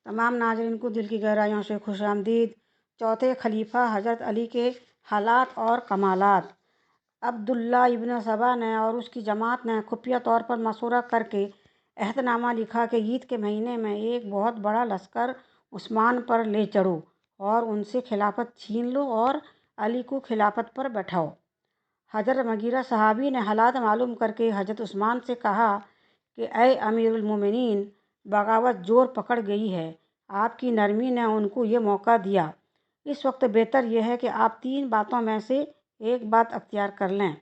तमाम नाज़रीन को दिल की गहराइयों से खुशामदीद। चौथे खलीफा हज़रत अली के हालात और कमालात। अब्दुल्ला इब्न सबा ने और उसकी जमात ने खुफिया तौर पर मशवरा करके अहदनामा लिखा कि ईद के महीने में एक बहुत बड़ा लश्कर उस्मान पर ले चढ़ो और उनसे खिलाफत छीन लो और अली को खिलाफत पर बैठाओ। हज़रत मगीरा सहाबी ने हालात मालूम करके हज़रत उस्मान से कहा कि ऐ अमीरुल मोमिनीन, बगावत जोर पकड़ गई है। आपकी नरमी ने उनको ये मौका दिया। इस वक्त बेहतर यह है कि आप 3 बातों में से एक बात अख्तियार कर लें।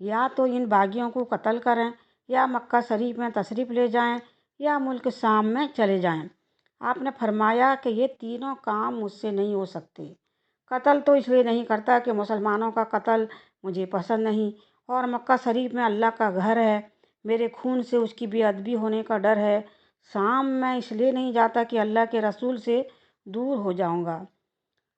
या तो इन बागियों को कत्ल करें, या मक्का शरीफ में तशरीफ़ ले जाएं, या मुल्क शाम में चले जाएं। आपने फरमाया कि ये तीनों काम मुझसे नहीं हो सकते। कत्ल तो इसलिए नहीं करता कि मुसलमानों का कत्ल मुझे पसंद नहीं, और मक्का शरीफ में अल्लाह का घर है, मेरे खून से उसकी बेअदबी होने का डर है। शाम में इसलिए नहीं जाता कि अल्लाह के रसूल से दूर हो जाऊंगा।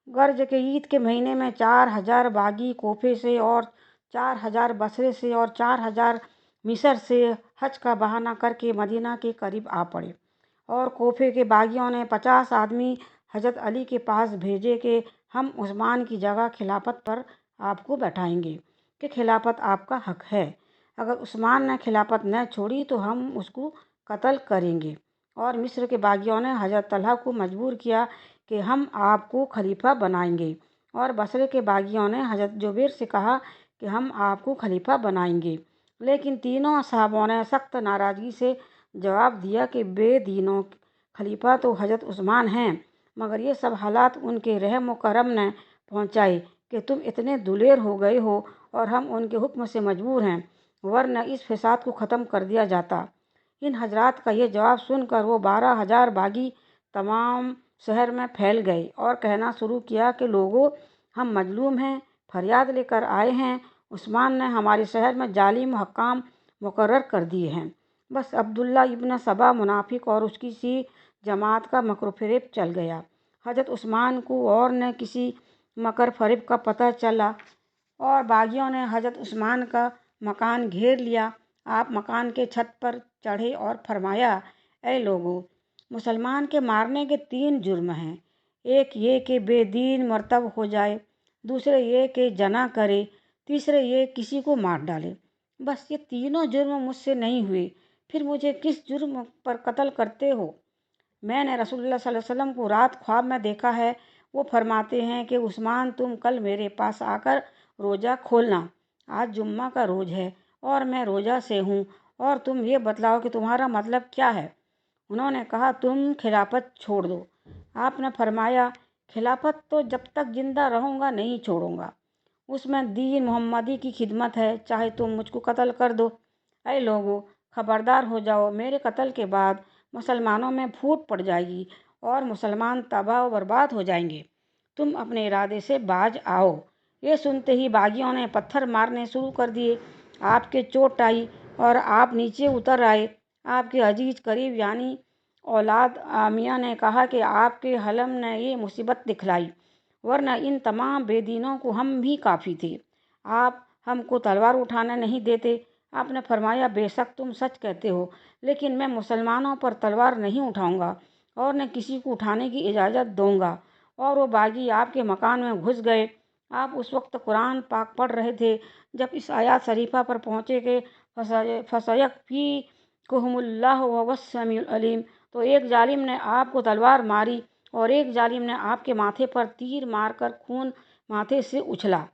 गर्ज के ईद के महीने में 4000 बागी कोफे से और 4000 बसरे से और 4000 मिस्र से हज का बहाना करके मदीना के करीब आ पड़े, और कोफे के बागियों ने 50 आदमी हज़रत अली के पास भेजे कि हम उस्मान की जगह खिलाफत पर आपको बैठाएंगे, कि खिलाफत आपका हक है। अगर उस्मान ने खिलाफत न छोड़ी तो हम उसको कत्ल करेंगे। और मिस्र के बागियों ने हज़रत तलहा को मजबूर किया कि हम आपको खलीफा बनाएंगे, और बसरे के बागियों ने हज़रत जुबैर से कहा कि हम आपको खलीफा बनाएंगे। लेकिन तीनों सहाबों ने सख्त नाराज़गी से जवाब दिया कि बेदीनों, खलीफा तो हज़रत उस्मान हैं। मगर ये सब हालात उनके रहम व करम ने पहुँचाए कि तुम इतने दुलेर हो गए हो, और हम उनके हुक्म से मजबूर हैं, वरना इस फसाद को ख़त्म कर दिया जाता। इन हजरात का ये जवाब सुनकर वो 12,000 बागी तमाम शहर में फैल गए और कहना शुरू किया कि लोगों, हम मजलूम हैं, फरियाद लेकर आए हैं। उस्मान ने हमारे शहर में जालिम हक्काम मुकर्रर कर दिए हैं। बस अब्दुल्ला इब्न सबा मुनाफिक और उसकी सी जमात का मकर फरेब चल गया। हज़रत उस्मान को और न किसी मकर फरेब का पता चला, और बागियों ने हज़रत उस्मान का मकान घेर लिया। आप मकान के छत पर चढ़े और फरमाया, ऐ लोगों, मुसलमान के मारने के 3 जुर्म हैं। एक ये कि बेदीन मर्तब हो जाए, दूसरे ये कि जना करे, तीसरे ये किसी को मार डाले। बस ये तीनों जुर्म मुझसे नहीं हुए, फिर मुझे किस जुर्म पर कत्ल करते हो? मैंने रसूलुल्लाह सल्लल्लाहु अलैहि वसल्लम को रात ख्वाब में देखा है। वो फरमाते हैं कि उस्मान, तुम कल मेरे पास आकर रोज़ा खोलना। आज जुम्मा का रोज़ है और मैं रोज़ा से हूँ, और तुम ये बतलाओ कि तुम्हारा मतलब क्या है। उन्होंने कहा, तुम खिलाफत छोड़ दो। आपने फरमाया, खिलाफत तो जब तक जिंदा रहूँगा नहीं छोड़ूंगा। उसमें दीन मोहम्मदी की खिदमत है, चाहे तुम मुझको कत्ल कर दो। ऐ लोगों, खबरदार हो जाओ, मेरे कत्ल के बाद मुसलमानों में फूट पड़ जाएगी और मुसलमान तबाह व बर्बाद हो जाएंगे। तुम अपने इरादे से बाज आओ। ये सुनते ही बागियों ने पत्थर मारने शुरू कर दिए। आपके चोट आई और आप नीचे उतर आए। आपके अजीज करीब यानी औलाद आमिया ने कहा कि आपके हलम ने ये मुसीबत दिखलाई, वरना इन तमाम बेदीनों को हम भी काफ़ी थे। आप हमको तलवार उठाना नहीं देते। आपने फरमाया, बेशक तुम सच कहते हो, लेकिन मैं मुसलमानों पर तलवार नहीं उठाऊंगा और न किसी को उठाने की इजाज़त दूंगा। और वो बागी आपके मकान में घुस गए। आप उस वक्त कुरान पाक पढ़ रहे थे जब इस आयत शरीफा पर पहुँचे कि फसयकफ़ीकुहुमुल्लाहु वहुवस्समीउल अलीम। तो एक जालिम ने आपको तलवार मारी और एक जालिम ने आपके माथे पर तीर मारकर खून माथे से उछला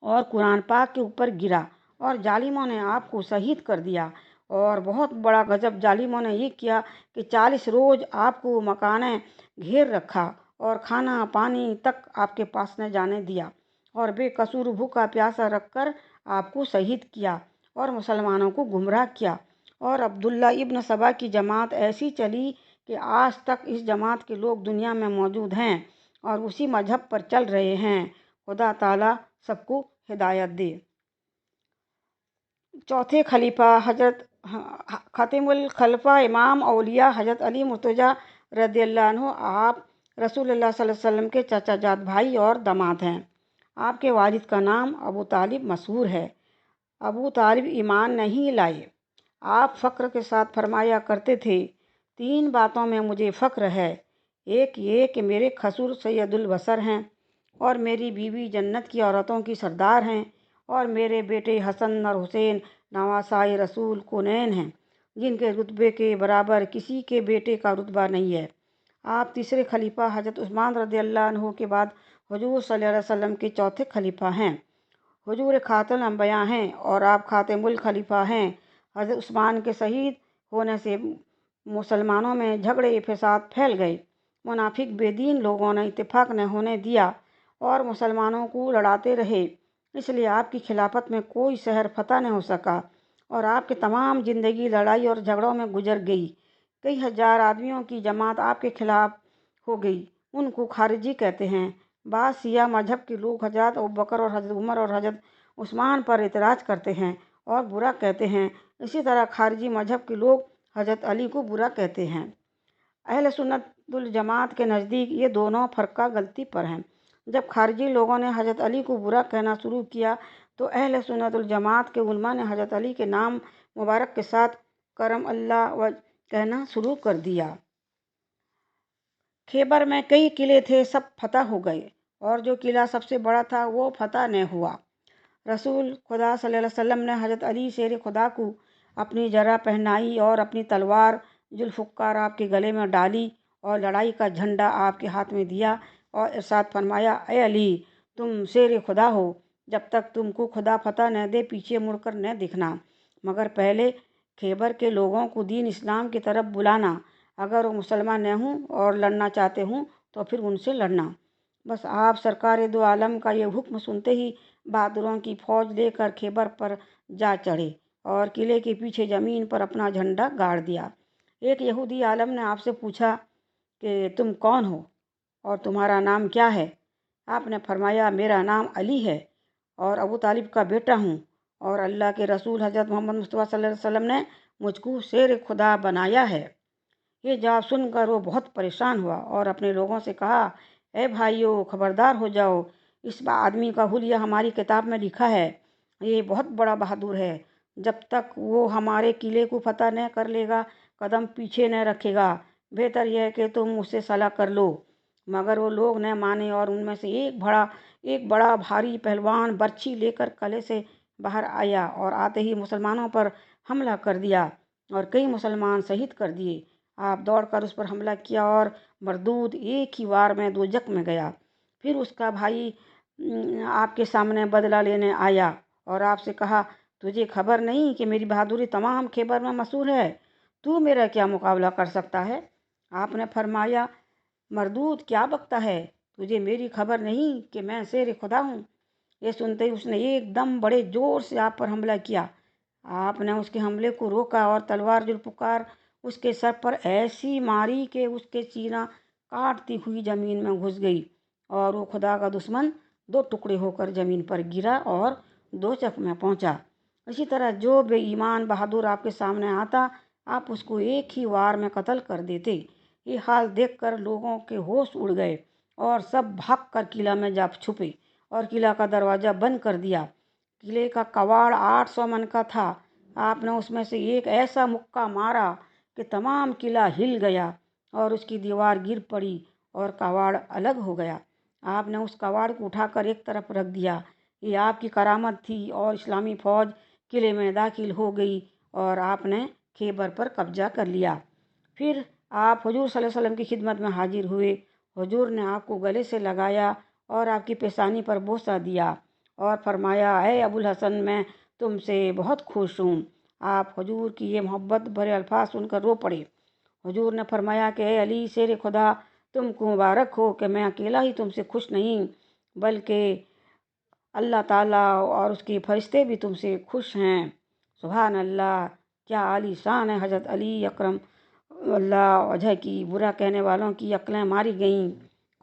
और कुरान पाक के ऊपर गिरा, और जालिमों ने आपको शहीद कर दिया। और बहुत बड़ा गजब जालिमों ने ये किया कि 40 रोज़ आपको मकाने घेर रखा और खाना पानी तक आपके पास न जाने दिया, और बेकसूर भूखा प्यासा रखकर आपको शहीद किया और मुसलमानों को गुमराह किया। और अब्दुल्ला इब्न सबा की जमात ऐसी चली कि आज तक इस जमात के लोग दुनिया में मौजूद हैं और उसी मजहब पर चल रहे हैं। खुदा ताला सबको हिदायत दे। चौथे खलीफा हजरत खतीमुल खलफा इमाम औलिया हजरत अली मुर्तज़ा रज़ियल्लाहु अन्हु। आप रसूलुल्लाह सल्लल्लाहु अलैहि वसल्लम के चाचाजाद भाई और दामाद हैं। आपके वालिद का नाम अबू तालिब मशहूर है। अबू तालिब ईमान नहीं लाए। आप फ़क्र के साथ फरमाया करते थे, 3 باتوں میں مجھے فخر ہے۔ ایک یہ کہ میرے خسر سید البشر ہیں اور میری بیوی جنت کی عورتوں کی سردار ہیں، اور میرے بیٹے حسن اور حسین نواسائے رسول کونین ہیں، جن کے رتبے کے برابر کسی کے بیٹے کا رتبہ نہیں ہے۔ آپ تیسرے خلیفہ حضرت عثمان رضی اللہ عنہ کے بعد حضور صلی اللہ علیہ وسلم کے چوتھے خلیفہ ہیں۔ حضور خاتم الانبیاء ہیں اور آپ خاتم الخلیفہ ہیں۔ حضرت عثمان کے شہید ہونے سے مسلمانوں میں جھگڑے فساد پھیل گئے۔ منافق بے دین لوگوں نے اتفاق نہ ہونے دیا اور مسلمانوں کو لڑاتے رہے، اس لیے آپ کی خلافت میں کوئی شہر فتح نہ ہو سکا اور آپ کی تمام زندگی لڑائی اور جھگڑوں میں گزر گئی۔ کئی ہزار آدمیوں کی جماعت آپ کے خلاف ہو گئی، ان کو خارجی کہتے ہیں۔ بعض شیعہ مذہب کے لوگ حضرت ابوبکر اور حضرت عمر اور حضرت عثمان پر اعتراض کرتے ہیں اور برا کہتے ہیں۔ اسی طرح خارجی مذہب کے لوگ حضرت علی کو برا کہتے ہیں۔ اہل سنت الجماعت کے نزدیک یہ دونوں فرقہ غلطی پر ہیں۔ جب خارجی لوگوں نے حضرت علی کو برا کہنا شروع کیا تو اہل سنت الجماعت کے علماء نے حضرت علی کے نام مبارک کے ساتھ کرم اللہ وجہ کہنا شروع کر دیا۔ خیبر میں کئی قلعے تھے، سب فتح ہو گئے اور جو قلعہ سب سے بڑا تھا وہ فتح نہ ہوا۔ رسول خدا صلی اللہ علیہ وسلم نے حضرت علی شیر خدا کو اپنی زرہ پہنائی اور اپنی تلوار ذوالفقار آپ کے گلے میں ڈالی اور لڑائی کا جھنڈا آپ کے ہاتھ میں دیا اور ارشاد فرمایا، اے علی، تم شیر خدا ہو، جب تک تم کو خدا فتح نہ دے پیچھے مڑ کر نہ دکھنا، مگر پہلے خیبر کے لوگوں کو دین اسلام کی طرف بلانا، اگر وہ مسلمان نہ ہوں اور لڑنا چاہتے ہوں تو پھر ان سے لڑنا۔ بس آپ سرکار دو عالم کا یہ حکم سنتے ہی بہادروں کی فوج لے کر خیبر پر جا چڑھے اور قلعے کے پیچھے زمین پر اپنا جھنڈا گاڑ دیا۔ ایک یہودی عالم نے آپ سے پوچھا کہ تم کون ہو اور تمہارا نام کیا ہے؟ آپ نے فرمایا، میرا نام علی ہے اور ابو طالب کا بیٹا ہوں، اور اللہ کے رسول حضرت محمد مصطفیٰ صلی اللہ علیہ وسلم نے مجھ کو شیر خدا بنایا ہے۔ یہ جواب سن کر وہ بہت پریشان ہوا اور اپنے لوگوں سے کہا، اے بھائیو، خبردار ہو جاؤ، اس آدمی کا حلیہ ہماری کتاب میں لکھا ہے، یہ بہت بڑا بہادر ہے، جب تک وہ ہمارے قلعے کو فتح نہ کر لے گا قدم پیچھے نہ رکھے گا، بہتر یہ ہے کہ تم اس سے صلح کر لو۔ مگر وہ لوگ نہ مانے اور ان میں سے ایک بڑا بھاری پہلوان برچھی لے کر قلعے سے باہر آیا اور آتے ہی مسلمانوں پر حملہ کر دیا اور کئی مسلمان شہید کر دیے۔ آپ دوڑ کر اس پر حملہ کیا اور مردود ایک ہی وار میں دوزخ میں گیا۔ پھر اس کا بھائی آپ کے سامنے بدلہ لینے آیا اور آپ سے کہا، تجھے خبر نہیں کہ میری بہادری تمام خیبر میں مشہور ہے؟ تو میرا کیا مقابلہ کر سکتا ہے؟ آپ نے فرمایا، مردود، کیا بکتا ہے؟ تجھے میری خبر نہیں کہ میں شیر خدا ہوں؟ یہ سنتے ہی اس نے ایک دم بڑے زور سے آپ پر حملہ کیا۔ آپ نے اس کے حملے کو روکا اور تلوار ذوالفقار اس کے سر پر ایسی ماری کہ اس کے سینہ کاٹتی ہوئی زمین میں گھس گئی اور وہ خدا کا دشمن 2 ٹکڑے ہو کر زمین پر گرا اور دوزخ میں پہنچا۔ اسی طرح جو بے ایمان بہادر آپ کے سامنے آتا، آپ اس کو ایک ہی وار میں قتل کر دیتے۔ یہ حال دیکھ کر لوگوں کے ہوش اڑ گئے اور سب بھاگ کر قلعہ میں جا چھپے اور قلعہ کا دروازہ بند کر دیا۔ قلعے کا کواڑ 800 من کا تھا۔ آپ نے اس میں سے ایک ایسا مکہ مارا کہ تمام قلعہ ہل گیا اور اس کی دیوار گر پڑی اور کواڑ الگ ہو گیا۔ آپ نے اس کواڑ کو اٹھا کر ایک طرف رکھ دیا۔ یہ آپ کی کرامت تھی اور اسلامی فوج قلعے میں داخل ہو گئی اور آپ نے خیبر پر قبضہ کر لیا۔ پھر آپ حضور صلی اللہ علیہ وسلم کی خدمت میں حاضر ہوئے۔ حضور نے آپ کو گلے سے لگایا اور آپ کی پیشانی پر بوسہ دیا اور فرمایا، اے ابو الحسن، میں تم سے بہت خوش ہوں۔ آپ حضور کی یہ محبت بھرے الفاظ سن کر رو پڑے۔ حضور نے فرمایا کہ اے علی شیر خدا، تم کو مبارک ہو کہ میں اکیلا ہی تم سے خوش نہیں بلکہ اللہ تعالیٰ اور اس کے فرشتے بھی تم سے خوش ہیں۔ سبحان اللہ، کیا عالی شان ہے حضرت علی اکرم اللہ وجہ کی۔ برا کہنے والوں کی عقلیں ماری گئیں،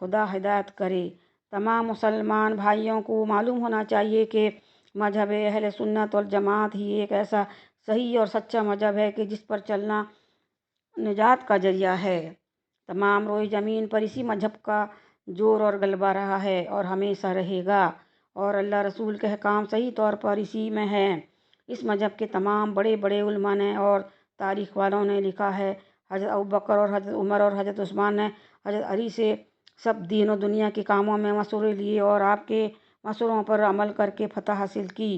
خدا ہدایت کرے۔ تمام مسلمان بھائیوں کو معلوم ہونا چاہیے کہ مذہب اہل سنت والجماعت ہی ایک ایسا صحیح اور سچا مذہب ہے کہ جس پر چلنا نجات کا ذریعہ ہے۔ تمام روئے زمین پر اسی مذہب کا زور اور غلبہ رہا ہے اور ہمیشہ رہے گا، اور اللہ رسول کے احکام صحیح طور پر اسی میں ہیں۔ اس مذہب کے تمام بڑے بڑے علماء نے اور تاریخ والوں نے لکھا ہے، हज़रत अबू बकर और हज़रत उमर और हज़रत उस्मान ने हज़रत अली से सब दीन और दुनिया के कामों में मशवरे लिए और आपके मशवरों पर अमल करके फ़तह हासिल की।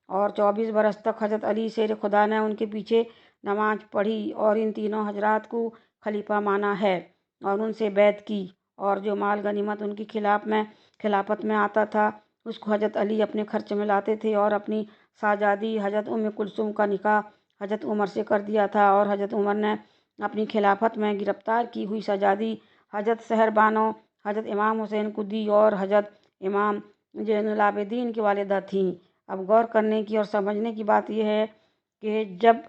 और 24 बरस तक हज़रत अली शेर खुदा ने उनके पीछे नमाज पढ़ी और इन तीनों हजरात को खलीफा माना है और उनसे बैत की। और जो माल गनीमत उनकी खिलाफत में आता था उसको हज़रत अली अपने खर्च में लाते थे और अपनी साहजादी हज़रत उम्म कुलसूम का निकाह हज़रत उमर से कर दिया था। और हज़रत उमर ने अपनी खिलाफत में गिरफ्तार की हुई साहजादी हज़रत सहरबानो हज़रत इमाम हुसैन को दी और हज़रत इमाम ज़ैनुल आबिदीन की वालिदा थीं। अब गौर करने की और समझने की बात यह है कि जब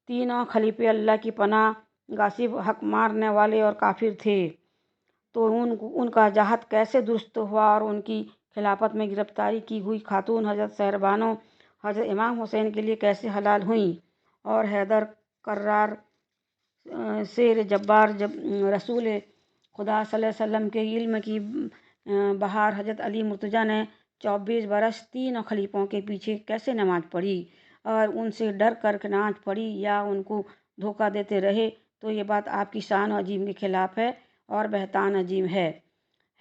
तीनों खलीफे अल्लाह की पनाह गासिब हक मारने वाले और काफिर थे तो उनका जहाद कैसे दुरुस्त हुआ और उनकी खिलाफत में गिरफ्तारी की हुई खातून हज़रत सहरबानो हज़रत इमाम हुसैन के लिए कैसे हलाल हुई। और हैदर कर्रार शेर जब्बार जब रसूल खुदा सल्लल्लाहु अलैहि वसल्लम के इल्म की बहार हज़रत अली मुर्तज़ा ने 24 बरस तीनों खलीफों के पीछे कैसे नमाज पढ़ी और उनसे डर कर नमाज पढ़ी या उनको धोखा देते रहे तो ये बात आपकी शान और अजीम के खिलाफ है और बहतान अजीम है।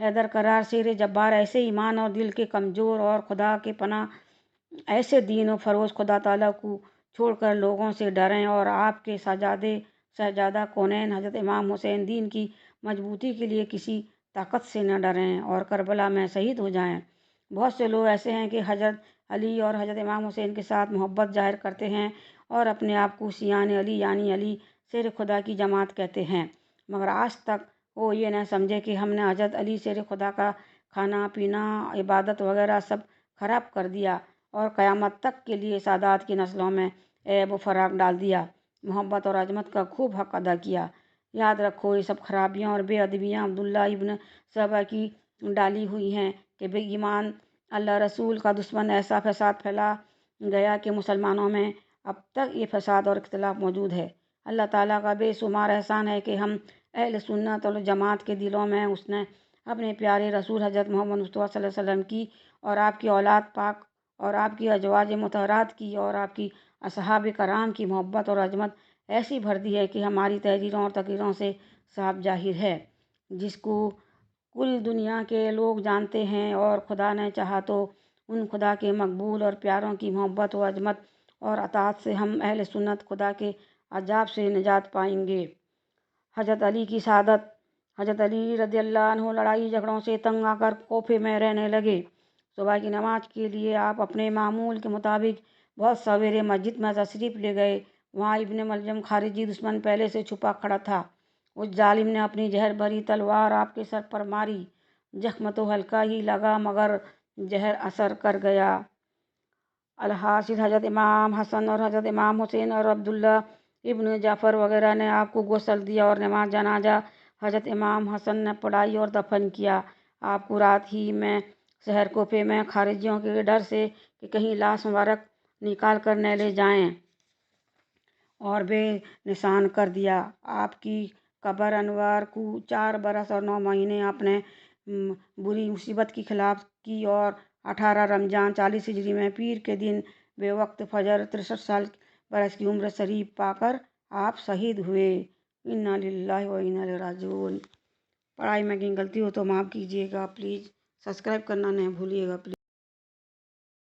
हैदर करार शेर जब्बार ऐसे ईमान और दिल के कमज़ोर और खुदा के पनाह ऐसे दीन और फरोज़ खुदा ताला को छोड़कर लोगों से डरें और आपके शहजादा कौनैन हज़रत इमाम हुसैन दीन की मजबूती के लिए किसी ताकत से न डरें और करबला में शहीद हो जाएं। बहुत से लोग ऐसे हैं कि हज़रत अली और हज़रत इमाम हुसैन के साथ मोहब्बत जाहिर करते हैं और अपने आप को सियान अली यानी अली शेर खुदा की जमात कहते हैं, मगर आज तक वो ये न समझे कि हमने हज़रत अली शेर खुदा का खाना पीना इबादत वगैरह सब खराब कर दिया और क़यामत तक के लिए सादात की नस्लों में ऐब व फराक डाल दिया, मोहब्बत और अजमत का खूब हक अदा किया। याद रखो ये सब खराबियाँ और बेअदबियाँ अब्दुल्ला इब्न सबा की डाली हुई हैं कि बेईमान अल्लाह रसूल का दुश्मन ऐसा फसाद फैला गया कि मुसलमानों में अब तक ये फसाद और इख्तिलाफ मौजूद है। अल्लाह ताला का बेशुमार एहसान है कि हम अहले सुन्नत वल जमात के दिलों में उसने अपने प्यारे रसूल हज़रत मोहम्मद मुस्तफ़ा सल्लल्लाहु अलैहि वसल्लम की और आपकी औलाद पाक और आपकी अजवाज मुतहरात की और आपकी असहाब कराम की मोहब्बत और अजमत ऐसी भर दी है कि हमारी तहरीरों और तकरीरों से साफ जाहिर है, जिसको कुल दुनिया के लोग जानते हैं। और खुदा ने चाहा तो उन खुदा के मकबूल और प्यारों की मोहब्बत व अजमत और अताअत से हम अहले सुन्नत खुदा के अजाब से निजात पाएंगे। हज़रत अली की शहादत। हज़रत अली रज़ियल्लाहु अन्हु लड़ाई झगड़ों से तंग आकर कोफे में रहने लगे। सुबह की नमाज के लिए आप अपने मामूल के मुताबिक बहुत सवेरे मस्जिद में तशरीफ़ ले गए। वहाँ इब्ने मलजम खारिजी दुश्मन पहले से छुपा खड़ा था। उस जालिम ने अपनी जहर भरी तलवार आपके सर पर मारी। जख्म तो हल्का ही लगा मगर जहर असर कर गया। अलहासिल हज़रत इमाम हसन और हज़रत इमाम हुसैन और अब्दुल्ला इब्न जाफ़र वगैरह ने आपको गोसल दिया और नमाज जनाजा हज़रत इमाम हसन ने पढ़ाई और दफन किया। आपको रात ही में शहर कोफे में खारिजियों के डर से कि कहीं लाश मुबारक निकाल कर न ले जाएं और बेनिशान कर दिया। आपकी कब्र अनवर को 4 बरस और 9 महीने आपने बुरी मुसीबत की खिलाफ की और 18 रमजान 40 हिजरी में पीर के दिन बेवक्त फजर 63 बरस की उम्र शरीफ पाकर आप शहीद हुए। इन्ना लिल्लाहि व इन्ना इलैहि राजिऊन। पढ़ाई में कहीं गलती हो तो माफ़ कीजिएगा प्लीज़। सब्सक्राइब करना नहीं भूलिएगा प्लीज़।